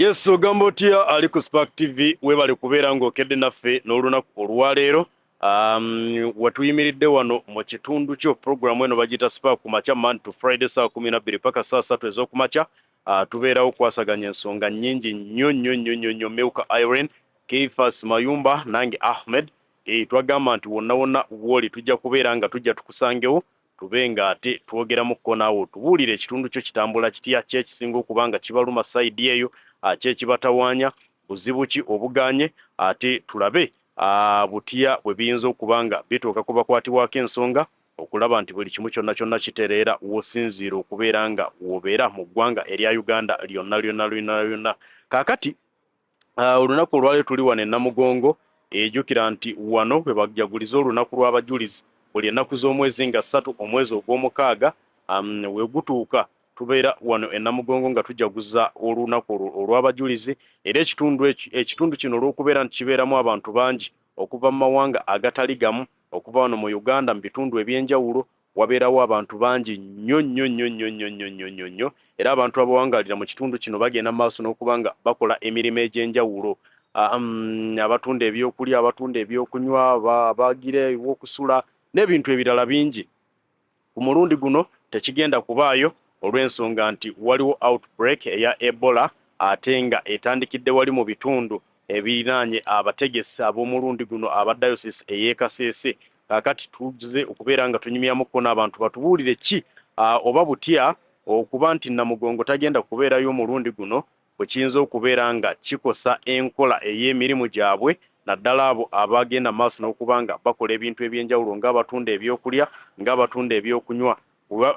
Yes, ogambo tia ali ku Spark TV webale kubeera ng'okedde naffe n'olunaku olwaleero. Watuyimiridde wano mu kitundu kyo programu eno bagita Spark ku makya Monday to Friday saa 12 paka saa 3 ez'okumakya. Tubeerawo kwasaganya ensonga nnyingi nnyo Meuka Irene, Keifas Mayumba nange Ahmed. Twagamba nti wonna woli tujja kubeera nga tujja tukusangewo tube nga ate twogeramuko naawe tubuulire ekitundu kyo kitambula kitya, ki ekisinga okuba nga kibaluma sayidi eyo, ki ekibatawaanya, buzibu ki obuganye, ate tulabe butya bwe biyinza okuba nga bituuka ku bakwatibwako ensonga okulaba nti buli kimu kyonna kitereera w'osinziira okubeera nga w'obeera mu ggwanga erya Uganda lyonna. Kaakati olunaku olwaleero tuli wano e Namugongo, ejjukira nti wano we bajaguliza olunaku lw'abajulizi buli ennaku z'omwezi nga 3 omwezi ogw'omukaaga. We gutuuka tubeera wano e Namugongo nga tujaguza olunaku olw'abajulizi, era ekitundu kino olw'okubeera nti kibeeramu abantu bangi okuva mu mawanga agatali gamu, okuva wano mu Uganda mu bitundu eby'enjawulo wabeerawo abantu bangi nnyo, era abantu abawangaalira mu kitundu kino bagenda maaso n'okuba nga bakola emirimu egy'enjawulo. Abatunda ebyokulya, abatunda ebyokunywa, abagira ew'okusula n'ebintu ebirala bingi. Ku mulundi guno tekigenda kubaayo olw'ensonga nti waliwo outbreak eya Ebola ate nga etandikidde wali mu bitundu ebirinaanye abategesi ab'omulundi guno aba diocese ey'e Kasese. Kaakati tuze okubeera nga tunyumyamuko n'abantu batubuulire ki oba butya okuba nti Namugongo tagenda kubeerayo omulundi guno bwe kiyinza okubeera nga kikosa enkola ey'emirimu gyabwe, naddala abo abagenda maaso n'okuba nga bakola ebintu eby'enjawulo ng'abatunda ebyokulya, ng'abatunda ebyokunywa.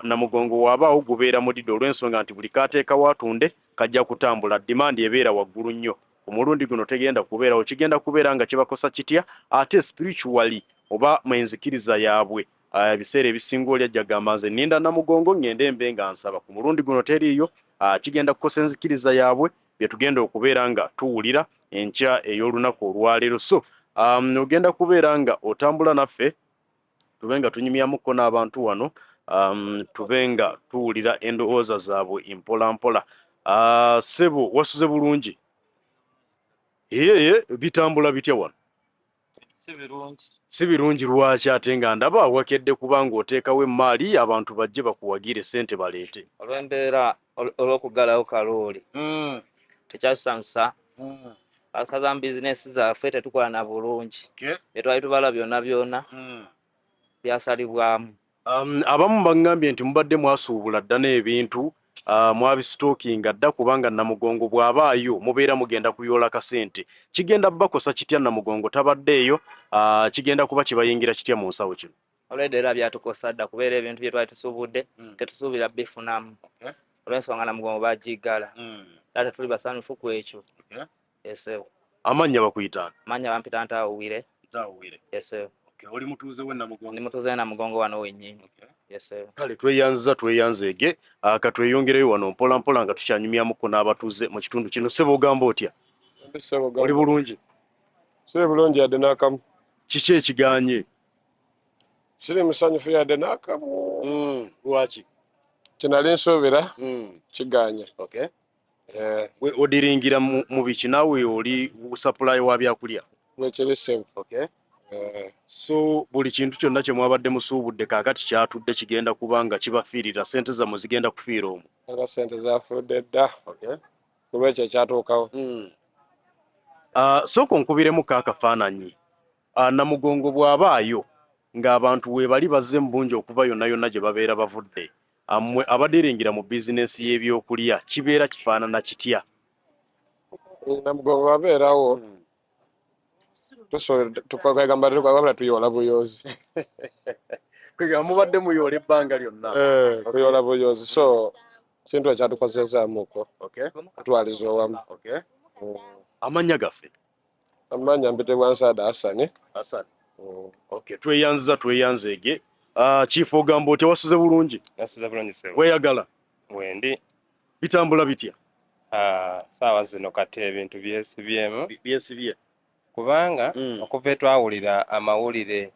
Namugongo waabaawo gubeera mudido olw'ensonga nti buli kaateeka waatunde kajja kutambula, dimandi ebeera waggulu nnyo. Omulundi guno tegenda kubeerawo, kigenda kubeera nga kibakosa kitya ate spiritually oba mu enzikiriza yaabwe. Ebiseera ebisinga oli ajja gamba nze nninda Namugongo ngende mbe nga nsaba. Ku mulundi guno teriiyo, kigenda kukosa enzikiriza yaabwe bye tugenda okubeera nga tuwulira enkya ey'olunaku olwaleero. So ogenda kubeera nga otambula naffe tube nga tunyumyamuko n'abantu wano, tube nga tuwulira endowooza zaabwe mpolampola. Ssebo wasuze bulungi? Bitambula bitya wano? Si birungi. Lwaki ate nga ndaba wakedde kuba ng'oteekawo emmaali abantu bajje bakuwagire ssente baleete? Olw'embeera olw'okugalawo kalooli tekyatusanyusa. Asaza mu bizinesi zaffe tetukola na bulungi, bye twali tubala byonna byasalibwamu. Abamu baŋŋambye nti mubadde mwasuubula dda n'ebintu mwabisitookinga dda kubanga Namugongo bw'abaayo mubeera mugenda kuyoola kasente. Kigenda bakosa kitya Namugongo tabaddeeyo? Kigenda kuba kibayingira kitya mu nsawo kino? Olwedde era byatukosa dda kubeera ebintu bye twali tusuubudde tetusuubira bifunamu, olw'ensonga Namugongo bagiggala. Era tetuli basanyufu ku ekyo. Amannya bakuyita? Amannya bampita Ntaawuwire. Okay, oli mutuuze w'e Namugongo? Ndi mutuuze w'e Namugongo wano wennyini. Kale tweyanzeege katweyongereyo wano mpolampola nga tukyanyumyamuko n'abatuuze mu kitundu kino. Ssebo ogamba otya? Oli bulungi? Si bulungi yadde n'akamu. Kiki ekiganye? Siri musanyufu yadde n'akamu. Lwaki? Kinali nsuubira kiganye. Odiringira mu biki naawe oli supply wa byakulya? Wekiri ssebo. So buli kintu kyonna kye mwabadde musuubudde kaakati kyatudde kigenda kuba nga kibafiirira, ssente zammwe zigenda kufiira omwo? Era ssente zafudde dda kuba ekyo ekyatuukawo. Sooka onkubiremu kaakafaananyi. Namugongo bw'abaayo ng'abantu we bali bazze mu bungi okuva yonna gye babeera bavudde, mmwe abadiringira mu bizinesi y'ebyokulya kibeera kifaanana kitya? Namugongo abeerawo tukwegamba tuyoola buyoozi. Kwegamba mubadde muyoola ebbanga lyonna? Tuyoola buyoozi, so kintu ekyatukozesaamuko kutwaliza owamu. Amannya gaffe? Amannya mpitibwa Nsaada Hassan. Tweyanzeege. Chief ogamba otya wasuze bulungi? Nasuze bulungi ssebo. Weeyagala? Wendi. Bitambula bitya? Saawa zino kati ebintu byesibyemu. Byesibye? Kubanga okuva twawulira amawulire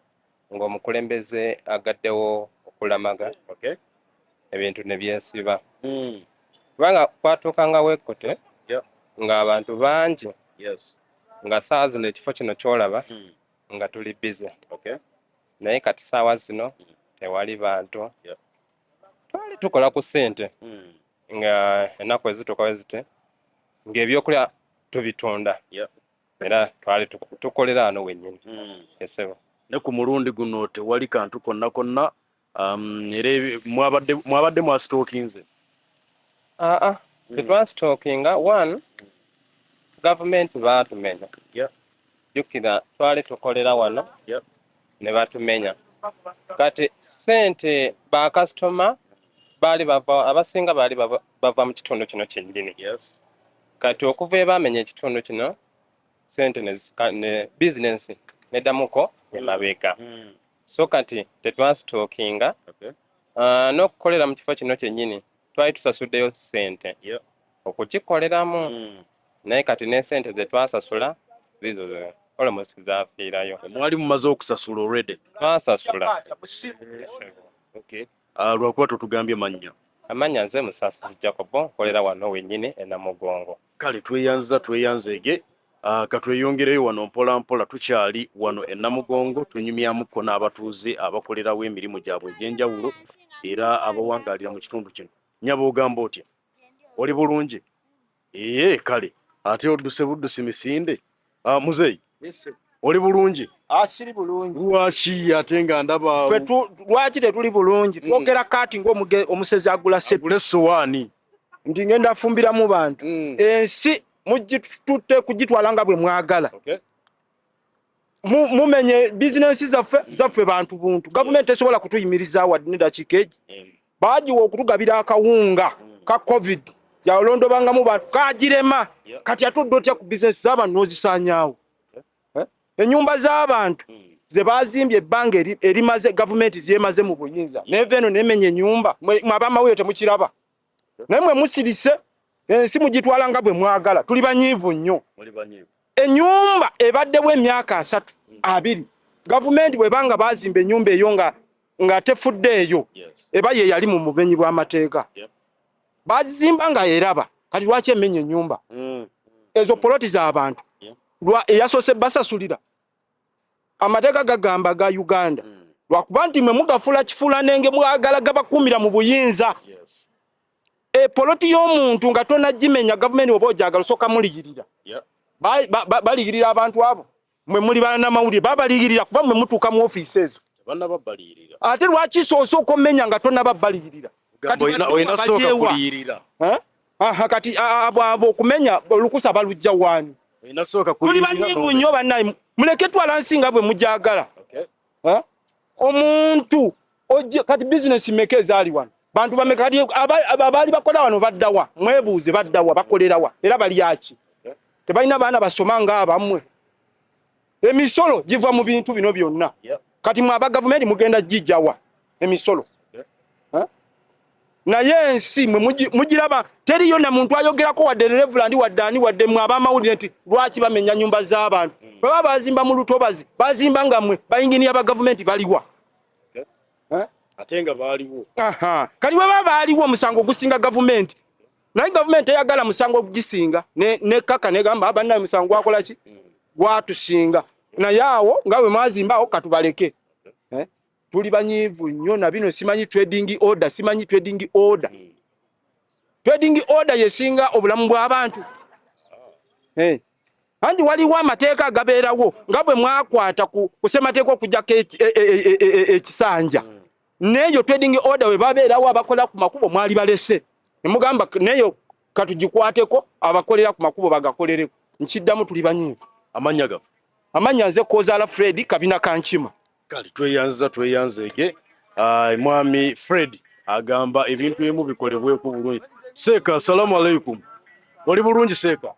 ng'omukulembeze agaddewo okulamaga, ebintu ne byesiba. Kubanga kwatuukanga Weekote ng'abantu bangi Yes. nga saawa zino ekifo kino kyolaba nga tuli busy. Okay. Naye kati saawa zino tewali bantu. Yeah. Twali tukola ku ssente nga ennaku ezituuka we zite ng'ebyokulya tubitunda. Yeah. Era twali tukolera wano wennyini. Esebo. Ne ku mulundi guno tewali kantu konna era mwabadde mwasitookinze. Tetwasitookinga. One, gavumenti baatumenya. Yeah. Jjukira twali tukolera wano Yeah. ne batumenya. Kati ssente bakasitoma abasinga baali bava mu kitundu kino kyennyini. Yes. Kati okuva ebamenya ekitundu kino ssente ne bizinensi neddamuko emabega. So kati tetwasitookinga. Okay. N'okukolera mu kifo kino kyennyini twali tusasuddeyo ssente Yeah. okukikoleramu. Naye kati ne ssente ze twasasula zizo almost zaafiirayo. Mwali mumaze okusasula already. Twasasula. Okay. Lwakuba totugambye mannya. Amanya nze Musasi Jacobo nkolera wano wennyini e Namugongo. Kale tweyanzege katweyongereyo wano mpola mpola tukyali wano e Namugongo tunyumyamuko n'abatuuze abakolerawo emirimu gyabwe egy'enjawulo era abawangaalira mu kitundu kino. Nyaba ogamba otya? Oli bulungi? Kale ate budduse misinde. Muzeeyi. Yes. Oli bulungi? Asiri bulungi. Lwaki ate nga ndaba Lwaki tetuli bulungi? Twogera kati ng'omusezi agula essowaani. Ndi ngenda afumbiramu bantu. Ensi mugitutte kugitwala nga bwe mwagala. Okay. Mumenye bizinensi zaffe bantu buntu. Gavumenti esobola kutuyimiriza wadde n'eddakiika egi. Baagiwa okutugabira akawunga ka COVID. Yalondobangamu bantu kaagirema. Kati atudde otya ku bizinensi z'abantu n'ozisaanyaawo. Ennyumba z'abantu ze baazimbye ebbanga erimaze gavumenti gyemaze mu buyinza. Neve eno nemenya ennyumba mwabamawulire temukiraba. Naye mwe musirise ensi mugitwala nga bwe mwagala. Tuli banyiivu nnyo. Ennyumba ebaddewo emyaka 2. Gavumenti bwebanga baazimba ennyumba eyo nga tefuddeeyo eba ye yali mu mubenyi bw'amateeka. Baazimba nga eraba. Kati lwaki emenya ennyumba? Ezo poloti z'abantu eyasoose basasulira. Amateeka gagamba ga Uganda. Lwakuba nti mwe mugafula kifula nenge mwagala gabakuumira mu buyinza. Poloti y'omuntu nga tonagimenya gavumenti oba ojagala osooka muliyirira. Baliyirira abantu abo. Mwe muli bannamawulire babaliyirira kuba mwe mutuuka mu ofiisi ezo. Ate lwaki soosooka omenya nga tonababbaliyirira? Oyina sooka kuliyirira. Kati abo okumenya olukusa balujja waani? Tuli banyiivu nnyo bannaye. Muleke twala nsinga bwe mujagala. Omuntu kati bizinesi mmeka ezaali wano? Bantu bameka kati abaali bakola wano baddawa? Mwebuuze baddawa bakolerawa? Era bali aki? Tebalina baana basoma ng'abammwe. Emisolo giva mu bintu bino byonna. Kati mwe aba gavumenti mugenda gijjawa emisolo. Naye ensi mwe mugiraba teriyo na muntu ayogerako wadde Reverend wadde mwe abamawulire nti lwaki bamenya nnyumba z'abantu. Bwe baba bazimba mu lutobazi bazimba nga mwe bayinginiya ba gavumenti baliwa. Ate nga baaliwo. Kati bwe baba baaliwo omusango gusinga gavumenti. Naye gavumenti eyagala musango gugisinga ne kaka negamba abannaye musango gwakola ki? Gwatusinga. Naye awo nga bwe mwazimbawo katubaleke. Tuli banyiivu nnyo na bino simanyi trading order. Trading order yesinga obulamu bw'abantu. Andi waliwo amateeka agabeerawo nga bwe mwakwata ku ssemateeka okujjako ekisanja. Neyo trading order we babeerawo abakola ku makubo mwali balese. Ne mugamba neyo katugikwateko abakolera ku makubo bagakolereko. Nkiddamu tuli banyiivu. Amanya gafu. Amanya nze Kozala Fred Kabina Kankima. Kali tweyanzege. Mwami Fred agamba ebintu ebimu bikolebweko bulungi. Seeka, assalamu alaikum. Oli bulungi Seeka?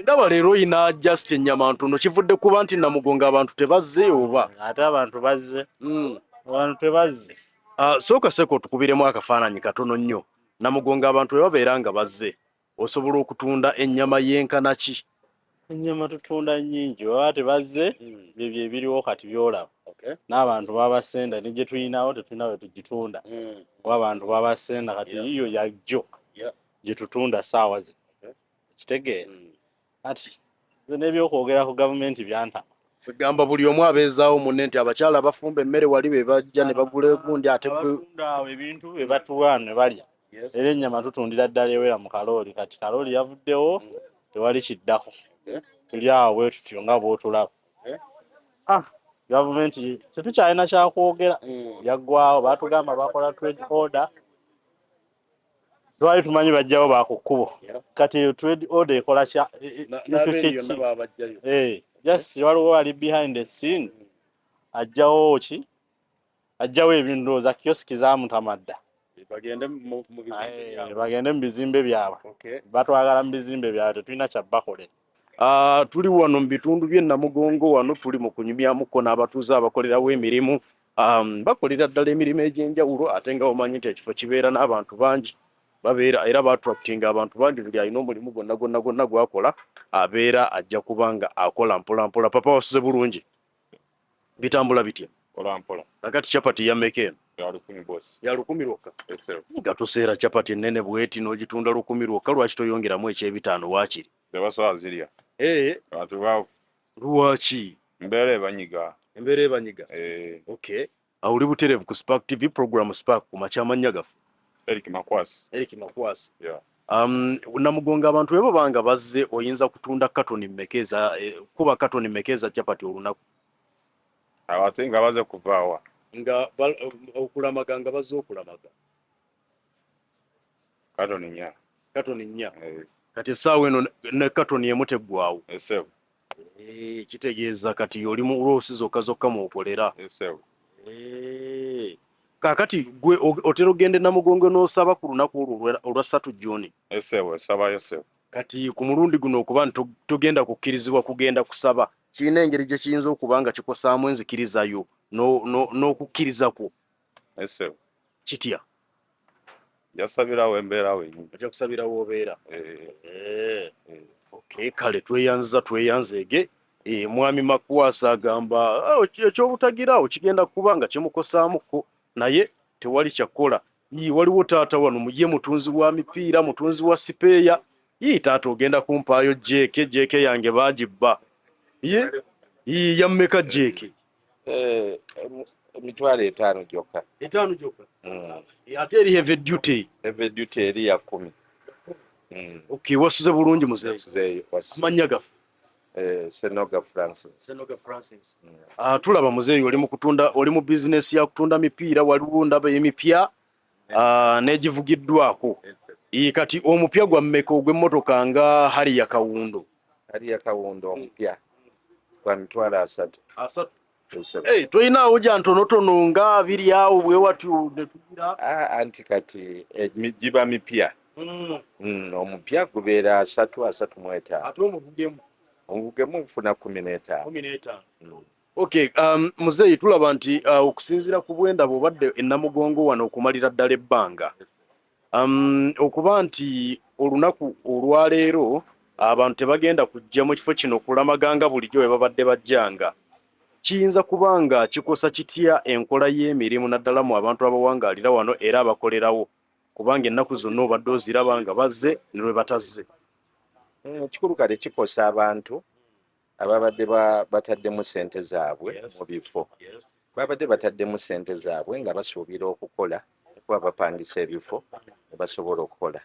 Ndaba leero oyina just ennyama ntono kivudde kuba nti Namugongo abantu tebazze oba? Ate abantu bazze. Abantu tebazze. Sooka Seeka otukubiremu akafaananyi katono nnyo. Namugongo abantu bwe babeera nga bazze osobola okutunda ennyama yenkana ki? Ennyama tutunda nnyingi oba tebazze bye biriwo kati byolaba. N'abantu babasenda ne gye tulinawo tetulina we tugitunda. Oba abantu babasenda kati yiyo yajjo gye tutunda ssaawa zino. Kitegeera. ati nze n'ebyokwogera ku gavumenti byantama. Gamba buli omu abeezaawo munne nti abakyala abafumba emmere wali be bajja ne bagula egundi ate abatunda awo ebintu bye batuwa ne balya. Era ennyama tutundira ddala ewera mu kalooli, kati kalooli yavuddewo tewali kiddako. Tuli awo bwe tutyo nga bw'otulaba. Gavumenti tetukyalina kyakwogera, yaggwawo baatugamba bakola trade order. Twali tumanyi bajjawo bakukkubo. Kati eyo trade order ekola kya just waliwo ali behind the scene ajjawo ki ajjawo ebintu ndowooza kioski zaamutamada bagende mu bizimbe byabwe batwagala mu bizimbe byabwe tetulina kyabakolera. Tuli wano mu bitundu by'e Namugongo wano tuli mu kunyumyamuko n'abatuuze abakolerawo emirimu bakolera ddala emirimu egy'enjawulo ate nga omanyi nti ekifo kibeera n'abantu bangi babeera era batraktinga abantu bangi buli alina omulimu gonna gwakola abeera ajja kubanga akola mpola mpola. Papa wasuze bulungi bitambula bitya Mpola nakati chapati ya mekeno ya 10 lwokka gatuseera chapati ennene bweti n'ogitunda 10 lwokka lwaki toyongeramu eky'ebitaano waakiri tebasobola zirya abantu baavu lwaki embeera ebanyiga okay awuli butereevu ku Spark TV program Spark ku makyamannya gafu Eric Makwasi Namugongo abantu bwe banga bazze oyinza kutunda katoni mmekeza kuba katoni mmekeza chapati olunaku ate nga baze kuvaawa nga okulamaga nga bazze okulamaga katoni nnya kati essaawa eno ne katoni emu teggwawo kitegeeza kati oli mu loosi zokka mw'okolera kaakati gwe otera ogende Namugongo n'osaba ku lunaku olwo olwa 3 Juni kati ku mulundi guno okuba nti togenda kukkirizibwa kugenda kusaba kirina engeri gye kiyinza okuba nga kikosaamu enzikirizayo n'okukkiriza kwo kitya yasabirawo embeera wenyini ajja kusabirawo obeera okay kale tweyanzeege mwami Makwasi agamba ekyobutagiraawo kigenda kuba nga kimukosaamuko naye tewali kyakola waliwo taata wano ye mutunzi wa mipiira mutunzi wa sipeeya taata ogenda kumpaayo jeeke yange baagibba yammeka jeeke emitwalo 5 gyokka. 5 gyokka ate eri heavy duty eri ya 10. Okay wasuze bulungi muzeeyi amanya gafu Senoga Francis. Tulaba muzeeyi oli mu business ya kutunda mipiira waliwo ndaba emipya n'egivugiddwako kati omupya gwa mmeka ogw'emmotoka nga Harrier Kawundo omupya gwa mitwalo 3. toyinaawo gya ntonotono nga biri awo bwe watyo ne tugira anti kati giba mipya omupya gubeera 3 ate omuvugemu nfuna 15. Okay muzeeyi tulaba nti okusinziira ku bwenda bw'obadde e Namugongo wano okumalira ddala ebbanga okuba nti olunaku olwaleero abantu tebagenda kujja mu kifo kino okulamaganga bulijjo bwe babadde bajjanga kiyinza kubanga kikosa kitya enkola y'emirimu naddala mu abantu abawangaalira wano era abakolerawo kubanga ennaku zonna obadde oziraba nga bazze ne lwe batazze kikulu kale kikosa abantu ababadde bataddemu ssente zaabwe mu bifo babadde bataddemu ssente zaabwe nga basuubira okukola kuba bapangisa ebifo ne basobola okukola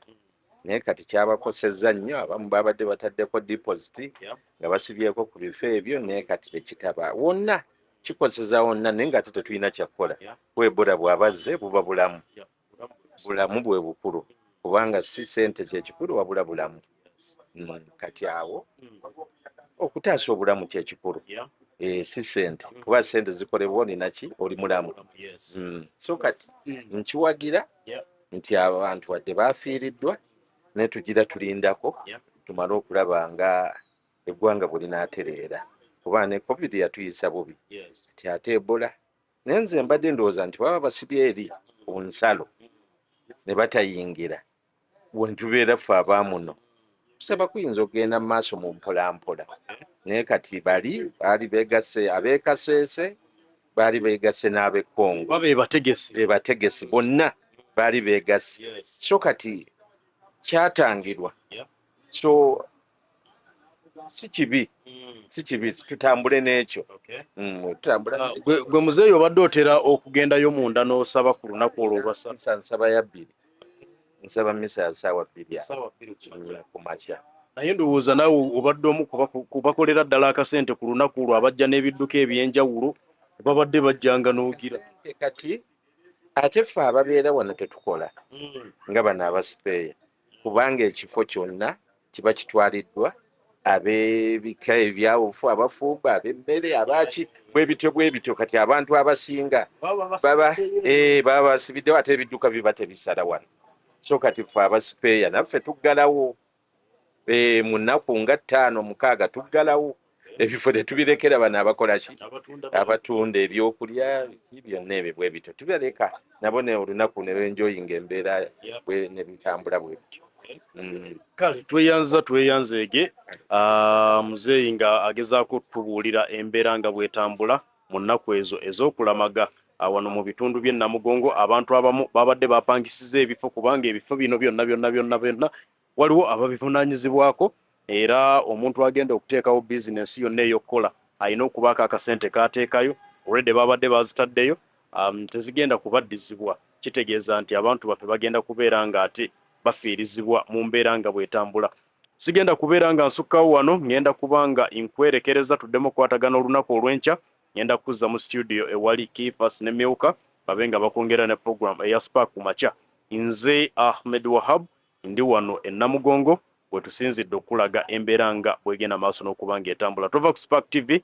naye kati kyabakosezza nnyo abamu babadde bataddeko deposit nga basibyeko ku bifo ebyo naye kati tekitaba wonna kikoseza wonna naye nga tetulina kyakukola Ebola bw'abazze buba bulamu bwe bukulu kubanga si ssente kyekikulu wabula bulamu kati awo okutaasa obulamu kyekikulu si ssente kuba ssente zikolebwa olinaki oli mulamu so kati nkiwagira nti abantu wadde baafiiriddwa naye tugira tulindako tumale okulaba nga eggwanga bwe linaatereera kuba ne covid yatuyisa bubi ti ate Ebola naye nze mbadde ndowooza nti baba basibye eri ku nsalo ne batayingira bwe ntubeera ffe abaamuno tusaba kuyinza okugenda mu maaso mu mpolampola naye kati baali beegasse abeekaseese baali beegasse n'ab'Ekongo bategesi bonna baali beegasse so kati kyatangirwa so si kibi tutambule n'ekyo. Tutambula gwe muzeeyi obadde otera okugendayo munda n'osaba ku lunaku olwo olwasa nsaba ya 2 nsaba misa ya ssaawa 2 ku makya. naye ndowooza naawe obadde omu kubakolera ddala akasente ku lunaku olwo abajja n'ebidduka ebyenjawulo babadde bajjanga n'ogira kati ate ffe ababeera wano tetukola nga bano abasipeeya kubanga ekifo kyonna kiba kitwaliddwa ab'ebika ebyawufu abafumba ab'emmere abaki bwe bityo kati abantu abasinga baba basibiddewo ate ebidduka biba tebisala wano. So kati ffe abasipeeya naffe tuggalawo mu nnaku nga 5-6 tuggalawo ebifo tetubirekera bano abakola ki abatunda ebyokulya byonna ebyo bwe bityo tubireka nabo ne olunaku ne benjoyinga embeera ne bitambula bwe bityo. kale tweyanzeege muzeeyi nga agezaako tubuulira embeera nga bwetambula mu nnaku ezo ez'okulamaga wano mu bitundu by'e Namugongo. Abantu abamu babadde bapangisiza ebifo kubanga ebifo bino byonna waliwo ababivunaanyizibwako era omuntu agenda okuteekawo bizinensi yonna ey'okukola alina okubaako akasente k'ateekayo olwedde babadde bazitaddeyo tezigenda kubaddizibwa. Kitegeeza nti abantu baffe bagenda kubeera nga ate bafiirizibwa mu mbeera nga bwetambula. Sigenda kubeera nga nsukkawo wano, ngenda kubanga nkwerekereza tuddemu okukwatagana olunaku olw'enkya. Ngenda kuzza mu studio ewali Kifas ne Myuka babe nga bakwongera ne program eya Spark ku makya. Nze Ahmed Wahab ndi wano e Namugongo we tusinzidde okulaga embeera nga bwegenda maaso n'okuba ng'etambula. Tova ku Spark TV